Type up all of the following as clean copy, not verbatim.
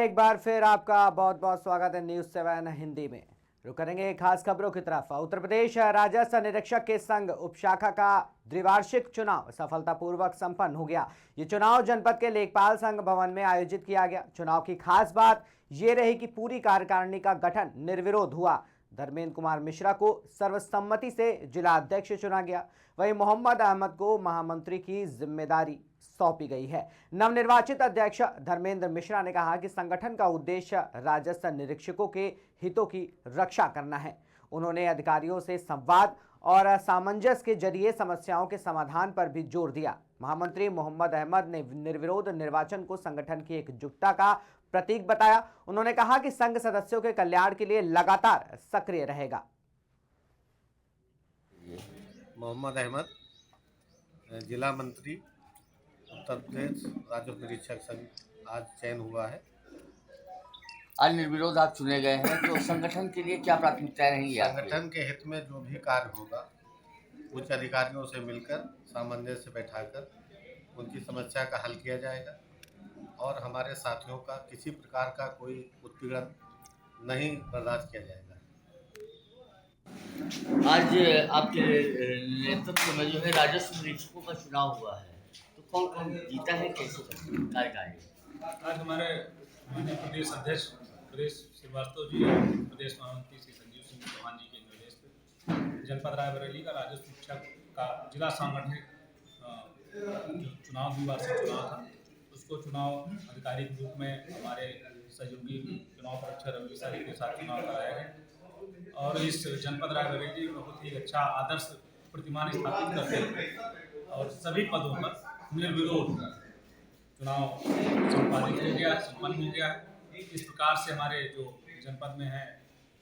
एक बार फिर आपका बहुत बहुत स्वागत है न्यूज 7 हिंदी में। रुक करेंगे खास खबरों की तरफ। उत्तर प्रदेश राजस्व निरीक्षक के संघ उपशाखा का द्विवार्षिक चुनाव सफलतापूर्वक संपन्न हो गया। ये चुनाव जनपद के लेखपाल संघ भवन में आयोजित किया गया। चुनाव की खास बात ये रही कि पूरी कार्यकारिणी का गठन निर्विरोध हुआ। धर्मेंद्र कुमार मिश्रा को सर्वसम्मति से जिला अध्यक्ष चुना गया। वहीं मोहम्मद अहमद को महामंत्री की जिम्मेदारी सौंपी गई है। नवनिर्वाचित अध्यक्ष धर्मेंद्र मिश्रा ने कहा कि संगठन का उद्देश्य राजस्व निरीक्षकों के हितों की रक्षा करना है। उन्होंने अधिकारियों से संवाद और सामंजस्य के जरिए समस्याओं के समाधान पर भी जोर दिया। महामंत्री मोहम्मद अहमद ने निर्विरोध निर्वाचन को संगठन की एकजुटता का प्रतीक बताया। उन्होंने कहा कि संघ सदस्यों के कल्याण के लिए लगातार सक्रिय रहेगा। मोहम्मद अहमद जिला मंत्री उत्तर प्रदेश राजस्व निरीक्षक संघ आज चयन हुआ है। आज निर्विरोध आप चुने गए हैं, तो संगठन के लिए क्या प्राथमिकताएं रहेंगी? संगठन के हित में जो भी कार्य होगा उच्च अधिकारियों से मिलकर सामंजस्य बैठाकर उनकी समस्या का हल किया जाएगा और हमारे साथियों का किसी प्रकार का कोई उत्पीड़न नहीं बर्दाश्त किया जाएगा। आज आपके नेतृत्व में जो है राजस्व निरीक्षकों का चुनाव हुआ है, तो कौन कौन जीता है, कैसे कार्यकारिणी? आज हमारे माननीय प्रदेश अध्यक्ष प्रदेश श्रीवास्तव जी और प्रदेश महामंत्री श्री संजीव सिंह चौहान जी के निर्देश पर जनपद रायबरेली का राजस्व निरीक्षक का जिला सांगठनिक जो चुनाव द्विवार्षिक चुनाव था, उसको चुनाव अधिकारी के रूप में हमारे सहयोगी चुनाव परीक्षक रवि सारी के साथ चुनाव कराया गया और इस जनपद रायबरेली बहुत ही अच्छा आदर्श प्रतिमान स्थापित करते हैं और सभी पदों पर निर्विरोध चुनाव संपादित हो गया, संपन्न हो गया। इस प्रकार से हमारे जो जनपद में हैं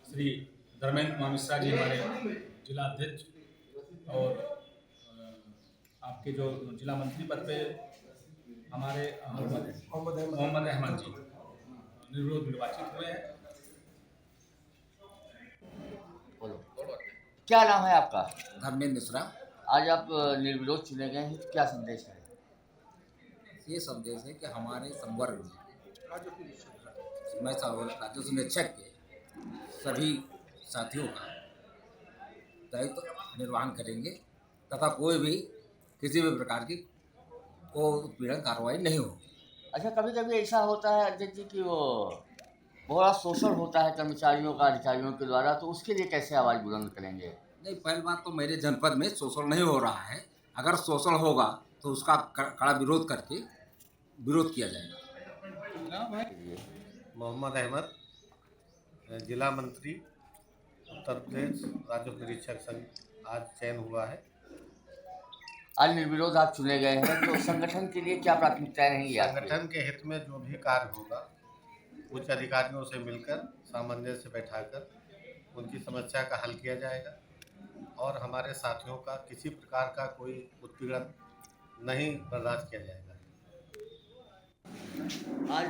श्री धर्मेंद्र कुमार मिश्रा जी हमारे जिला अध्यक्ष और आपके जो जिला मंत्री पद पे हमारे मोहम्मद अहमद जी निर्विरोध निर्वाचित हुए हैं। क्या नाम है आपका? धर्मेंद्र मिश्रा। आज आप निर्विरोध चुने गए हैं, तो क्या संदेश है? ये संदेश है कि हमारे संवर्ग में मैं राजस्व निरीक्षक के सभी साथियों का दायित्व निर्वहन करेंगे तथा कोई भी किसी भी प्रकार की उत्पीड़न कार्रवाई नहीं होगी। अच्छा, कभी कभी ऐसा होता है अध्यक्ष जी कि वो बहुत शोषण होता है कर्मचारियों का अधिकारियों के द्वारा, तो उसके लिए कैसे आवाज़ बुलंद करेंगे? नहीं, पहली बात तो मेरे जनपद में शोषण नहीं हो रहा है। अगर शोषण होगा तो उसका कड़ा विरोध करके विरोध किया जाएगा। मोहम्मद अहमद जिला मंत्री उत्तर प्रदेश राजस्व निरीक्षक संघ आज चयन हुआ है। आज निर्विरोध आप चुने गए हैं, तो संगठन के लिए क्या प्राथमिकताएं रहेंगी? संगठन के हित में जो भी कार्य होगा उच्च अधिकारियों से मिलकर सामंजस्य बैठाकर उनकी समस्या का हल किया जाएगा और हमारे साथियों का किसी प्रकार का कोई उत्पीड़न नहीं बर्दाश्त किया जाएगा। आज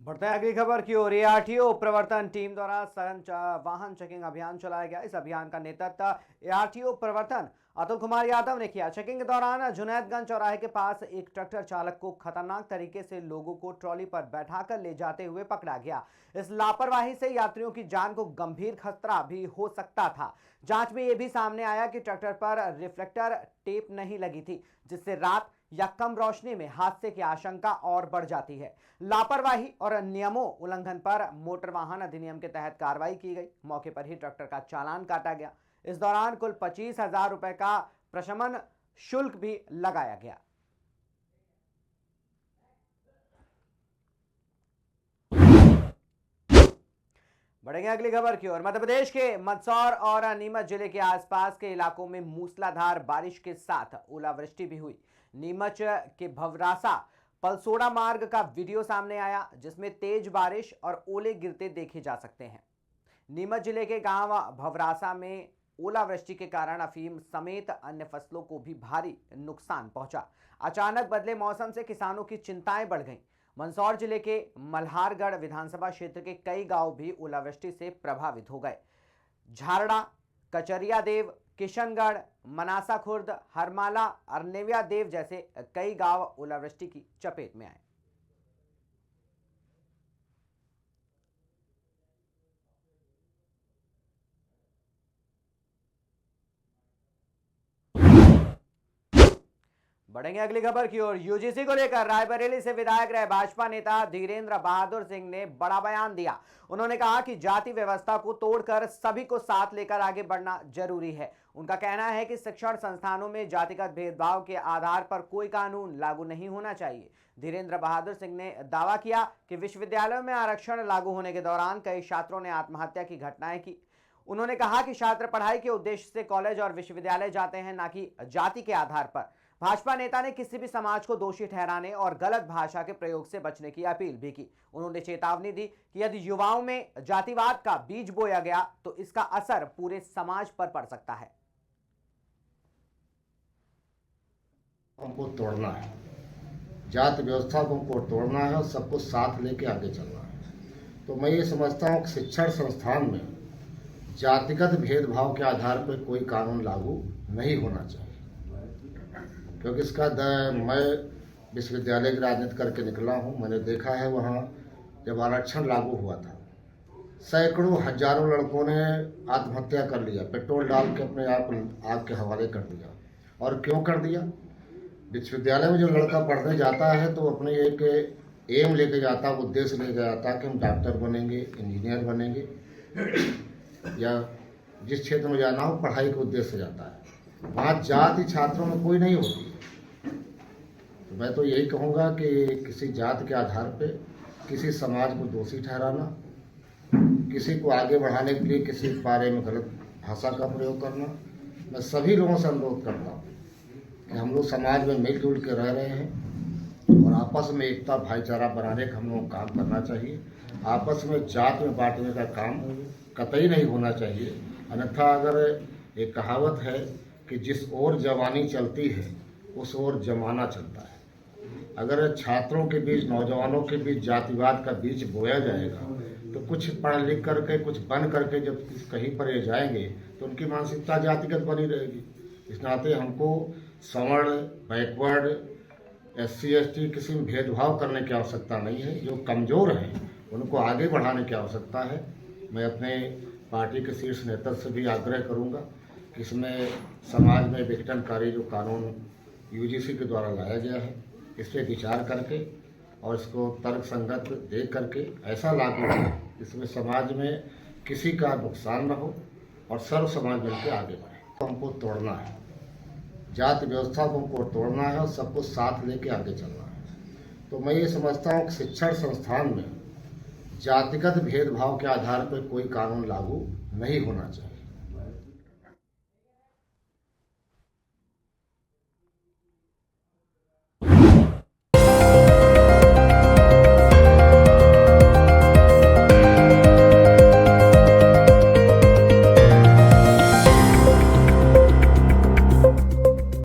बढ़ते हैं अगली खबर की ओर। एआरटीओ प्रवर्तन टीम द्वारा सघन वाहन चेकिंग अभियान चलाया गया। इस अभियान का नेतृत्व एआरटीओ प्रवर्तन अतुल कुमार यादव ने किया। चेकिंग के दौरान जुनैदगंज चौराहे के पास एक ट्रैक्टर चालक को खतरनाक तरीके से लोगों को ट्रॉली पर बैठाकर ले जाते हुए पकड़ा गया। इस लापरवाही से यात्रियों की जान को गंभीर खतरा भी हो सकता था। जांच में यह भी सामने आया कि ट्रैक्टर पर रिफ्लेक्टर टेप नहीं लगी थी, जिससे रात या कम रोशनी में हादसे की आशंका और बढ़ जाती है। लापरवाही और नियमों उल्लंघन पर मोटर वाहन अधिनियम के तहत कार्रवाई की गई। मौके पर ही ट्रैक्टर का चालान काटा गया। इस दौरान कुल 25,000 रुपए का प्रशमन शुल्क भी लगाया गया। बढ़ेंगे अगली खबर की ओर। मध्य प्रदेश के मंदसौर और नीमच जिले के आसपास के इलाकों में मूसलाधार बारिश के साथ ओलावृष्टि भी हुई। नीमच के भवरासा पलसोड़ा मार्ग का वीडियो सामने आया, जिसमें तेज बारिश और ओले गिरते देखे जा सकते हैं। नीमच जिले के गांव भवरासा में ओलावृष्टि के कारण अफीम समेत अन्य फसलों को भी भारी नुकसान पहुंचा। अचानक बदले मौसम से किसानों की चिंताएं बढ़ गईं। मंदसौर जिले के मल्हारगढ़ विधानसभा क्षेत्र के कई गांव भी ओलावृष्टि से प्रभावित हो गए। झारड़ा, कचरिया देव, किशनगढ़, मनासा खुर्द, हरमाला, अरनेविया देव जैसे कई गांव ओलावृष्टि की चपेट में आए। बढ़ेंगे अगली खबर की ओर। यूजीसी को लेकर रायबरेली से विधायक रहे भाजपा नेता धीरेन्द्र बहादुर सिंह ने बड़ा बयान दिया। उन्होंने कहा कि जाति व्यवस्था को तोड़कर सभी को साथ लेकर आगे बढ़ना जरूरी है। उनका कहना है कि शिक्षण संस्थानों में जातिगत भेदभाव के आधार पर कोई कानून लागू नहीं होना चाहिए। धीरेन्द्र बहादुर सिंह ने दावा किया कि विश्वविद्यालयों में आरक्षण लागू होने के दौरान कई छात्रों ने आत्महत्या की घटनाएं की। उन्होंने कहा कि छात्र पढ़ाई के उद्देश्य से कॉलेज और विश्वविद्यालय जाते हैं, न कि जाति के आधार पर। भाजपा नेता ने किसी भी समाज को दोषी ठहराने और गलत भाषा के प्रयोग से बचने की अपील भी की। उन्होंने चेतावनी दी कि यदि युवाओं में जातिवाद का बीज बोया गया तो इसका असर पूरे समाज पर पड़ सकता है। हमको तोड़ना है, जाति व्यवस्था को हमको तोड़ना है और सबको साथ लेके आगे चलना है। तो मैं ये समझता हूँ कि शिक्षण संस्थान में जातिगत भेदभाव के आधार पर कोई कानून लागू नहीं होना चाहिए, क्योंकि मैं विश्वविद्यालय की राजनीति करके निकला हूँ। मैंने देखा है वहाँ जब आरक्षण लागू हुआ था, सैकड़ों हजारों लड़कों ने आत्महत्या कर लिया, पेट्रोल डाल के अपने आप आग के हवाले कर दिया। और क्यों कर दिया? विश्वविद्यालय में जो लड़का पढ़ने जाता है तो अपने एक एम लेके जाता, उद्देश्य लेके जाता कि हम डॉक्टर बनेंगे, इंजीनियर बनेंगे, या जिस क्षेत्र में जाना हो पढ़ाई के उद्देश्य से जाता है। वहाँ जाति छात्रों में कोई नहीं होती। तो मैं तो यही कहूँगा कि किसी जाति के आधार पे किसी समाज को दोषी ठहराना, किसी को आगे बढ़ाने के लिए किसी के बारे में गलत भाषा का प्रयोग करना, मैं सभी लोगों से अनुरोध करता हूँ कि हम लोग समाज में मिलजुल के रह रहे हैं और आपस में एकता भाईचारा बनाने का हम लोग काम करना चाहिए। आपस में जात में बांटने का काम कतई नहीं होना चाहिए। अन्यथा अगर एक कहावत है कि जिस ओर जवानी चलती है उस ओर जमाना चलता है। अगर छात्रों के बीच, नौजवानों के बीच जातिवाद का बीज बोया जाएगा तो कुछ पढ़ लिख करके, कुछ बन करके जब कहीं पर ये जाएंगे तो उनकी मानसिकता जातिगत बनी रहेगी। इस नाते हमको सवर्ण, बैकवर्ड, SC ST किसी में भेदभाव करने की आवश्यकता नहीं है। जो कमज़ोर हैं उनको आगे बढ़ाने की आवश्यकता है। मैं अपने पार्टी के शीर्ष नेतृत्व से भी आग्रह करूंगा कि इसमें समाज में विघटनकारी जो कानून UGC के द्वारा लाया गया है इस पर विचार करके और इसको तर्क संगत देख करके ऐसा लागू हो इसमें समाज में किसी का नुकसान न हो और सर्व समाज मिलकर आगे बढ़े। तो हमको तोड़ना है, जाति व्यवस्था को हमको तोड़ना है और सबको साथ लेके आगे चलना है। तो मैं ये समझता हूँ कि शिक्षण संस्थान में जातिगत भेदभाव के आधार पर कोई कानून लागू नहीं होना चाहिए।